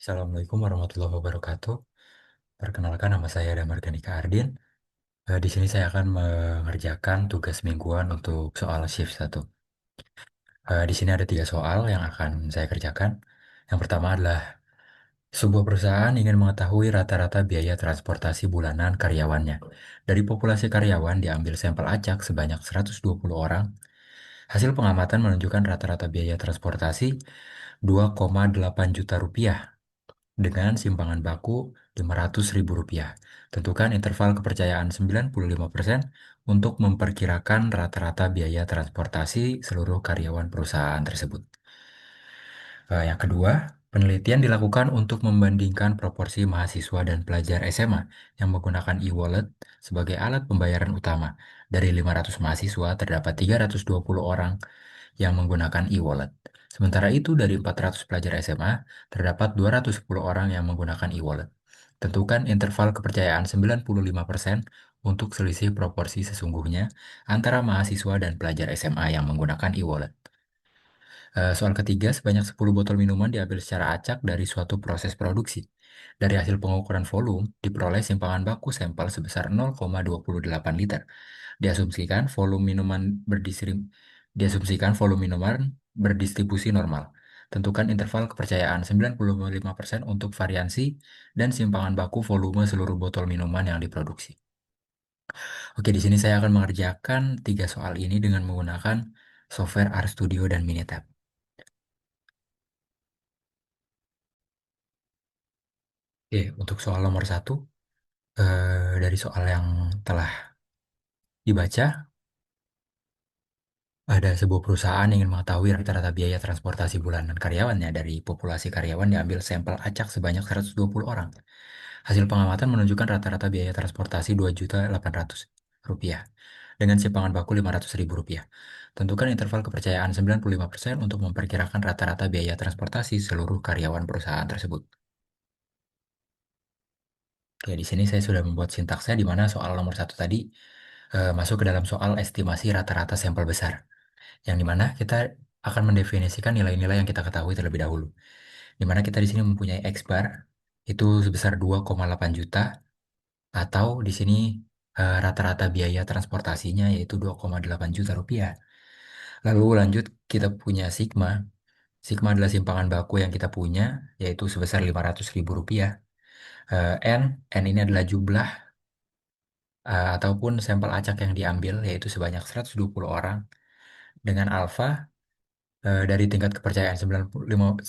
Assalamualaikum warahmatullahi wabarakatuh. Perkenalkan nama saya Damar Ganika Ardin. Di sini saya akan mengerjakan tugas mingguan untuk soal shift satu. Di sini ada tiga soal yang akan saya kerjakan. Yang pertama adalah sebuah perusahaan ingin mengetahui rata-rata biaya transportasi bulanan karyawannya. Dari populasi karyawan diambil sampel acak sebanyak 120 orang. Hasil pengamatan menunjukkan rata-rata biaya transportasi 2,8 juta rupiah dengan simpangan baku Rp500.000. Tentukan interval kepercayaan 95% untuk memperkirakan rata-rata biaya transportasi seluruh karyawan perusahaan tersebut. Yang kedua, penelitian dilakukan untuk membandingkan proporsi mahasiswa dan pelajar SMA yang menggunakan e-wallet sebagai alat pembayaran utama. Dari 500 mahasiswa, terdapat 320 orang yang menggunakan e-wallet. Sementara itu, dari 400 pelajar SMA, terdapat 210 orang yang menggunakan e-wallet. Tentukan interval kepercayaan 95% untuk selisih proporsi sesungguhnya antara mahasiswa dan pelajar SMA yang menggunakan e-wallet. Soal ketiga, sebanyak 10 botol minuman diambil secara acak dari suatu proses produksi. Dari hasil pengukuran volume, diperoleh simpangan baku sampel sebesar 0,28 liter. Diasumsikan volume minuman berdistribusi normal. Tentukan interval kepercayaan 95% untuk variansi dan simpangan baku volume seluruh botol minuman yang diproduksi. Oke, di sini saya akan mengerjakan tiga soal ini dengan menggunakan software RStudio dan Minitab. Oke, untuk soal nomor satu, dari soal yang telah dibaca, ada sebuah perusahaan ingin mengetahui rata-rata biaya transportasi bulanan karyawannya. Dari populasi karyawan diambil sampel acak sebanyak 120 orang. Hasil pengamatan menunjukkan rata-rata biaya transportasi Rp2.800.000 dengan simpangan baku Rp500.000. Tentukan interval kepercayaan 95% untuk memperkirakan rata-rata biaya transportasi seluruh karyawan perusahaan tersebut. Oke, di sini saya sudah membuat sintaksnya di mana soal nomor satu tadi masuk ke dalam soal estimasi rata-rata sampel besar, yang dimana kita akan mendefinisikan nilai-nilai yang kita ketahui terlebih dahulu. Di mana kita di sini mempunyai X bar itu sebesar 2,8 juta, atau di sini rata-rata biaya transportasinya yaitu 2,8 juta rupiah. Lalu lanjut kita punya sigma. Sigma adalah simpangan baku yang kita punya yaitu sebesar Rp500.000. N, N ini adalah jumlah ataupun sampel acak yang diambil yaitu sebanyak 120 orang dengan alfa dari tingkat kepercayaan 95%.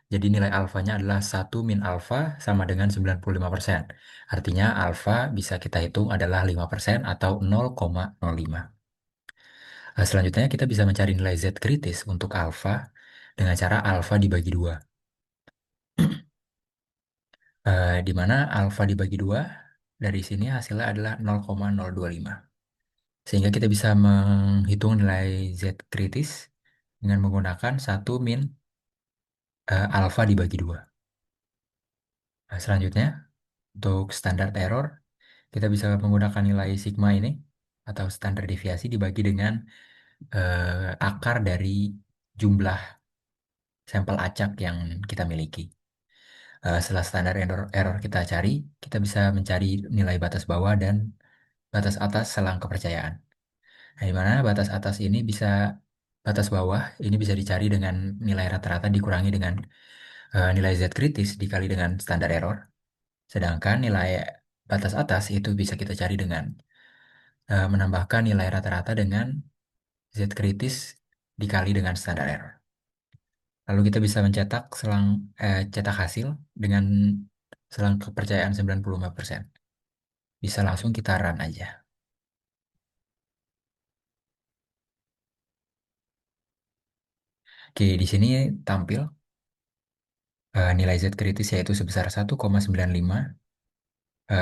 Jadi nilai alfanya adalah 1 - alfa sama dengan 95%. Artinya alfa bisa kita hitung adalah 5% atau 0,05. Selanjutnya kita bisa mencari nilai Z kritis untuk alfa dengan cara alfa dibagi 2. Di mana alfa dibagi 2 dari sini hasilnya adalah 0,025. Sehingga kita bisa menghitung nilai Z kritis dengan menggunakan 1 - alfa dibagi 2. Selanjutnya, untuk standar error, kita bisa menggunakan nilai sigma ini atau standar deviasi dibagi dengan akar dari jumlah sampel acak yang kita miliki. Setelah standar error kita cari, kita bisa mencari nilai batas bawah dan batas atas selang kepercayaan. Nah, di mana batas bawah ini bisa dicari dengan nilai rata-rata dikurangi dengan nilai Z kritis dikali dengan standar error. Sedangkan nilai batas atas itu bisa kita cari dengan menambahkan nilai rata-rata dengan Z kritis dikali dengan standar error. Lalu kita bisa cetak hasil dengan selang kepercayaan 95%. Bisa langsung kita run aja. Oke, di sini tampil nilai Z kritis yaitu sebesar 1,95,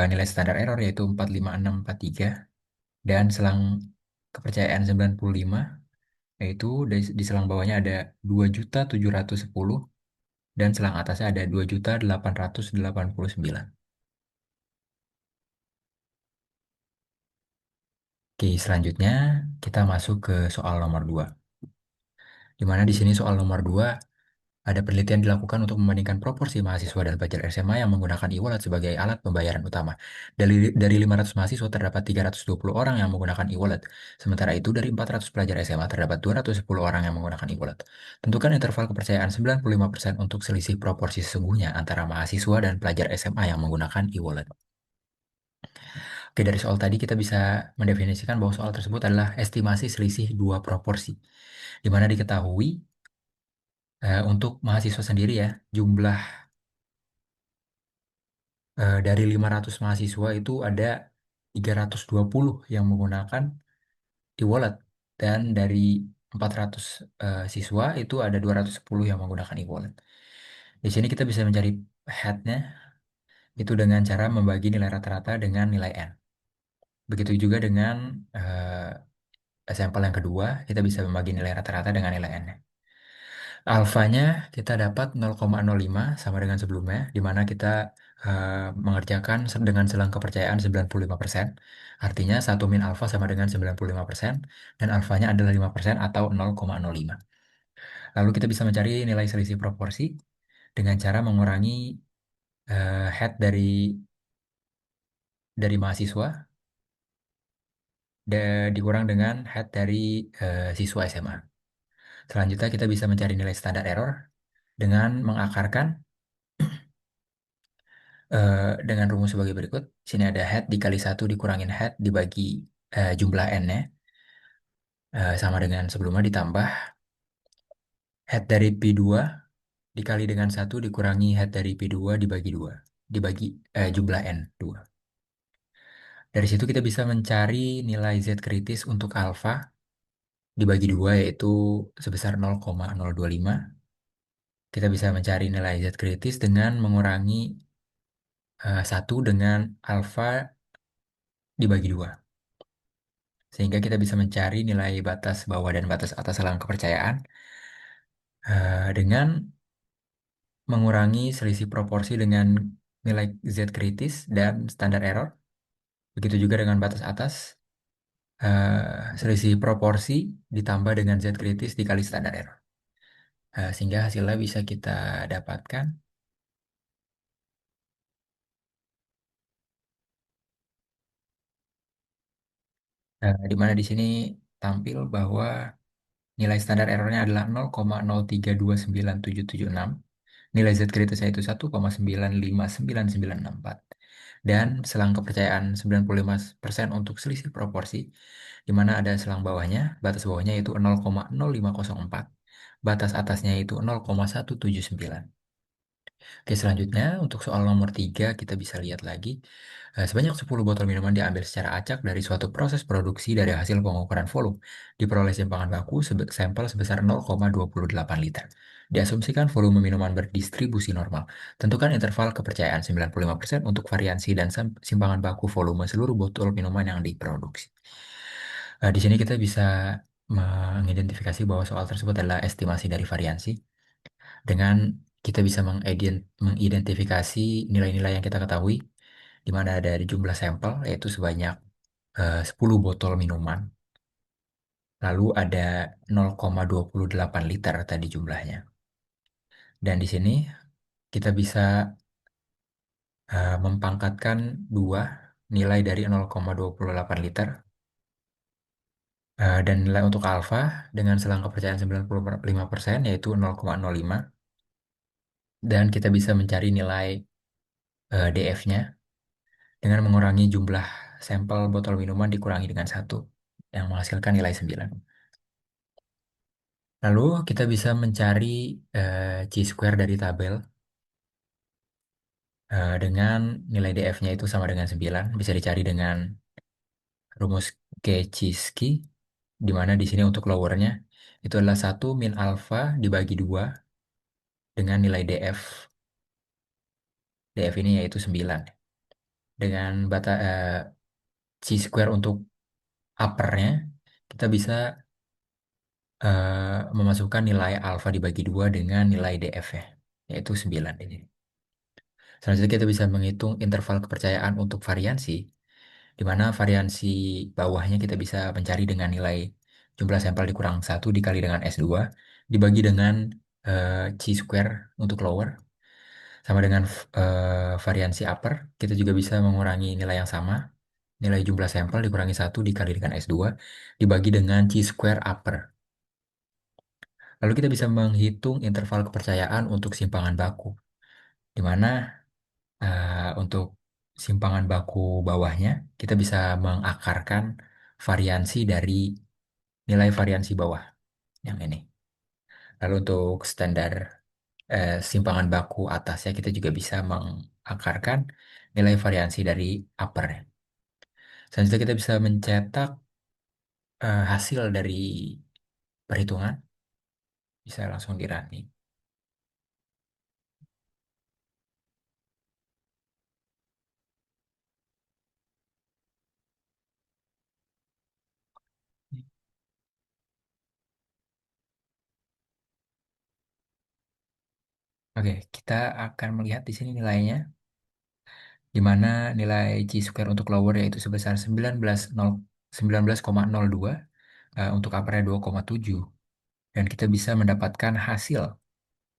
nilai standar error yaitu 45643, dan selang kepercayaan 95 yaitu di selang bawahnya ada 2.710 dan selang atasnya ada 2.889. Oke, selanjutnya kita masuk ke soal nomor 2. Di mana di sini soal nomor 2 Ada penelitian dilakukan untuk membandingkan proporsi mahasiswa dan pelajar SMA yang menggunakan e-wallet sebagai alat pembayaran utama. Dari 500 mahasiswa terdapat 320 orang yang menggunakan e-wallet. Sementara itu dari 400 pelajar SMA terdapat 210 orang yang menggunakan e-wallet. Tentukan interval kepercayaan 95% untuk selisih proporsi sesungguhnya antara mahasiswa dan pelajar SMA yang menggunakan e-wallet. Oke, dari soal tadi kita bisa mendefinisikan bahwa soal tersebut adalah estimasi selisih dua proporsi, di mana diketahui untuk mahasiswa sendiri ya, jumlah dari 500 mahasiswa itu ada 320 yang menggunakan e-wallet, dan dari 400 siswa itu ada 210 yang menggunakan e-wallet. Di sini kita bisa mencari head-nya itu dengan cara membagi nilai rata-rata dengan nilai N. Begitu juga dengan sampel yang kedua, kita bisa membagi nilai rata-rata dengan nilai N. Alfanya kita dapat 0,05 sama dengan sebelumnya, di mana kita eh, mengerjakan dengan selang kepercayaan 95%. Artinya 1 min alfa sama dengan 95%, dan alfanya adalah 5% atau 0,05. Lalu kita bisa mencari nilai selisih proporsi dengan cara mengurangi head dari mahasiswa dikurang dengan head dari siswa SMA. Selanjutnya kita bisa mencari nilai standar error dengan mengakarkan dengan rumus sebagai berikut. Sini ada head dikali satu dikurangin head dibagi jumlah n-nya, sama dengan sebelumnya, ditambah head dari P2 dikali dengan satu dikurangi head dari P2 dibagi 2 dibagi jumlah n 2. Dari situ kita bisa mencari nilai Z kritis untuk alfa dibagi 2 yaitu sebesar 0,025. Kita bisa mencari nilai Z kritis dengan mengurangi 1 dengan alfa dibagi 2. Sehingga kita bisa mencari nilai batas bawah dan batas atas selang kepercayaan dengan mengurangi selisih proporsi dengan nilai Z kritis dan standar error. Begitu juga dengan batas atas, selisih proporsi ditambah dengan Z kritis dikali standar error. Sehingga hasilnya bisa kita dapatkan. Di mana di sini tampil bahwa nilai standar errornya adalah 0,0329776. Nilai Z kritisnya itu 1,9599964. Dan selang kepercayaan 95% untuk selisih proporsi, di mana ada selang bawahnya, batas bawahnya itu 0,0504. Batas atasnya itu 0,179. Oke, selanjutnya untuk soal nomor 3 kita bisa lihat lagi. Sebanyak 10 botol minuman diambil secara acak dari suatu proses produksi dari hasil pengukuran volume. Diperoleh simpangan baku sampel sebesar 0,28 liter. Diasumsikan volume minuman berdistribusi normal. Tentukan interval kepercayaan 95% untuk variansi dan simpangan baku volume seluruh botol minuman yang diproduksi. Di sini kita bisa mengidentifikasi bahwa soal tersebut adalah estimasi dari variansi dengan kita bisa mengidentifikasi nilai-nilai yang kita ketahui, di mana dari jumlah sampel yaitu sebanyak 10 botol minuman, lalu ada 0,28 liter tadi jumlahnya. Dan di sini kita bisa mempangkatkan dua nilai dari 0,28 liter, dan nilai untuk alfa dengan selang kepercayaan 95% yaitu 0,05, dan kita bisa mencari nilai DF-nya dengan mengurangi jumlah sampel botol minuman dikurangi dengan satu yang menghasilkan nilai 9. Lalu kita bisa mencari chi-square dari tabel dengan nilai DF-nya itu sama dengan 9. Bisa dicari dengan rumus Kechisky, di mana di sini untuk lowernya itu adalah 1 min alfa dibagi 2 dengan nilai DF. DF ini yaitu 9. Dengan chi-square untuk uppernya, kita bisa memasukkan nilai alfa dibagi 2 dengan nilai DF-nya, yaitu 9 ini. Selanjutnya kita bisa menghitung interval kepercayaan untuk variansi, di mana variansi bawahnya kita bisa mencari dengan nilai jumlah sampel dikurang 1 dikali dengan S2, dibagi dengan chi-square untuk lower, sama dengan variansi upper, kita juga bisa mengurangi nilai yang sama. Nilai jumlah sampel dikurangi 1 dikali dengan S2, dibagi dengan chi-square upper. Lalu kita bisa menghitung interval kepercayaan untuk simpangan baku, di mana untuk simpangan baku bawahnya, kita bisa mengakarkan variansi dari nilai variansi bawah, yang ini. Lalu untuk standar simpangan baku atasnya, kita juga bisa mengakarkan nilai variansi dari upper. Selanjutnya kita bisa mencetak hasil dari perhitungan, bisa langsung di running. Oke, kita akan melihat di sini nilainya, di mana nilai chi-square untuk lower yaitu sebesar 19,02, untuk uppernya 2,7. Dan kita bisa mendapatkan hasil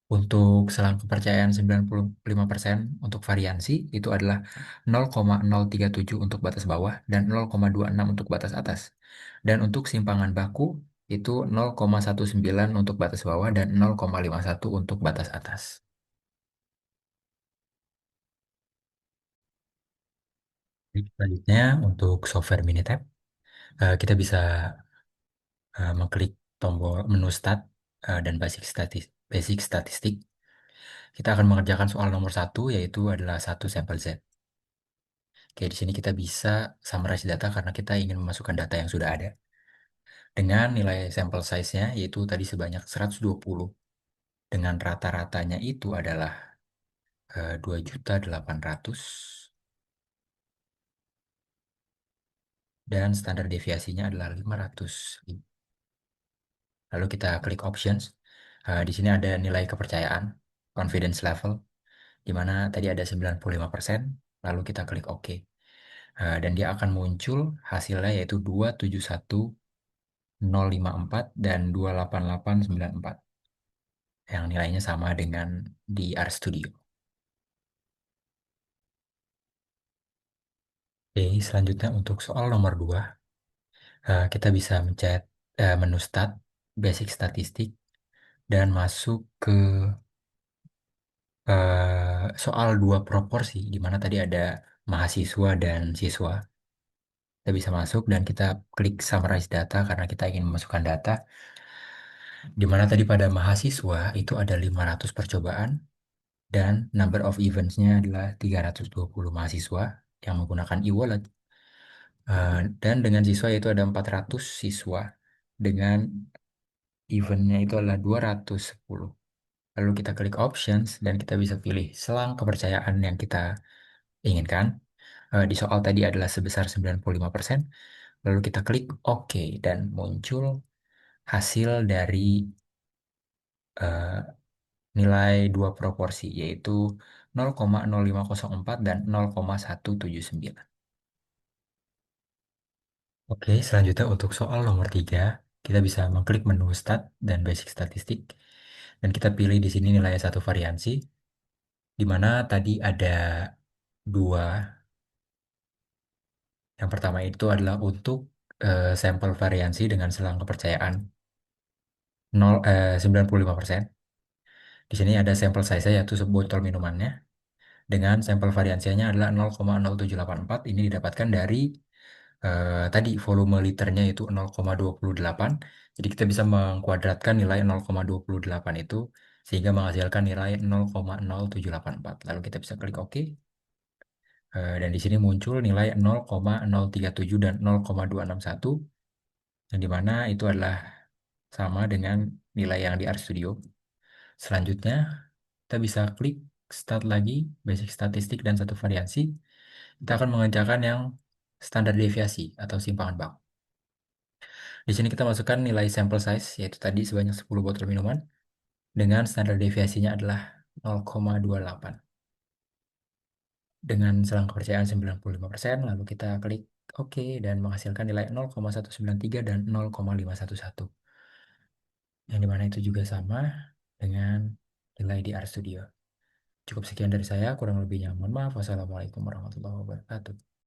untuk selang kepercayaan 95% untuk variansi itu adalah 0,037 untuk batas bawah dan 0,26 untuk batas atas. Dan untuk simpangan baku itu 0,19 untuk batas bawah dan 0,51 untuk batas atas. Selanjutnya untuk software Minitab, kita bisa mengklik tombol menu Start dan basic statistik. Kita akan mengerjakan soal nomor satu, yaitu adalah satu sampel Z. Oke, di sini kita bisa summarize data karena kita ingin memasukkan data yang sudah ada. Dengan nilai sampel size-nya, yaitu tadi sebanyak 120. Dengan rata-ratanya itu adalah 2.800.000. Dan standar deviasinya adalah 500.000. Lalu kita klik options. Di sini ada nilai kepercayaan, confidence level, di mana tadi ada 95%. Lalu kita klik OK. Dan dia akan muncul hasilnya yaitu 271.054 dan 28894 yang nilainya sama dengan di RStudio. Oke, selanjutnya untuk soal nomor 2, kita bisa mencet menu Start, Basic Statistik, dan masuk ke soal dua proporsi, di mana tadi ada mahasiswa dan siswa. Kita bisa masuk dan kita klik Summarize Data karena kita ingin memasukkan data, di mana tadi pada mahasiswa itu ada 500 percobaan, dan number of events-nya adalah 320 mahasiswa yang menggunakan e-wallet. Dan dengan siswa itu ada 400 siswa dengan eventnya itu adalah 210. Lalu kita klik options dan kita bisa pilih selang kepercayaan yang kita inginkan. Di soal tadi adalah sebesar 95%. Lalu kita klik OK dan muncul hasil dari eh, nilai dua proporsi, yaitu 0,0504 dan 0,179. Oke, selanjutnya untuk soal nomor 3, kita bisa mengklik menu Stat dan Basic Statistik, dan kita pilih di sini nilai satu variansi, di mana tadi ada dua. Yang pertama itu adalah untuk sampel variansi dengan selang kepercayaan 95%. Di sini ada sampel size yaitu sebotol minumannya, dengan sampel variansinya adalah 0,0784. Ini didapatkan dari tadi volume liternya itu 0,28. Jadi kita bisa mengkuadratkan nilai 0,28 itu sehingga menghasilkan nilai 0,0784. Lalu kita bisa klik OK. Dan di sini muncul nilai 0,037 dan 0,261, yang dimana itu adalah sama dengan nilai yang di RStudio. Selanjutnya kita bisa klik Start lagi, Basic Statistik dan satu variansi. Kita akan mengerjakan yang standar deviasi atau simpangan baku. Di sini kita masukkan nilai sample size, yaitu tadi sebanyak 10 botol minuman, dengan standar deviasinya adalah 0,28. Dengan selang kepercayaan 95%, lalu kita klik OK dan menghasilkan nilai 0,193 dan 0,511. Yang dimana itu juga sama. dengan nilai di Art Studio. Cukup sekian dari saya, kurang lebihnya mohon maaf. Wassalamualaikum warahmatullahi wabarakatuh.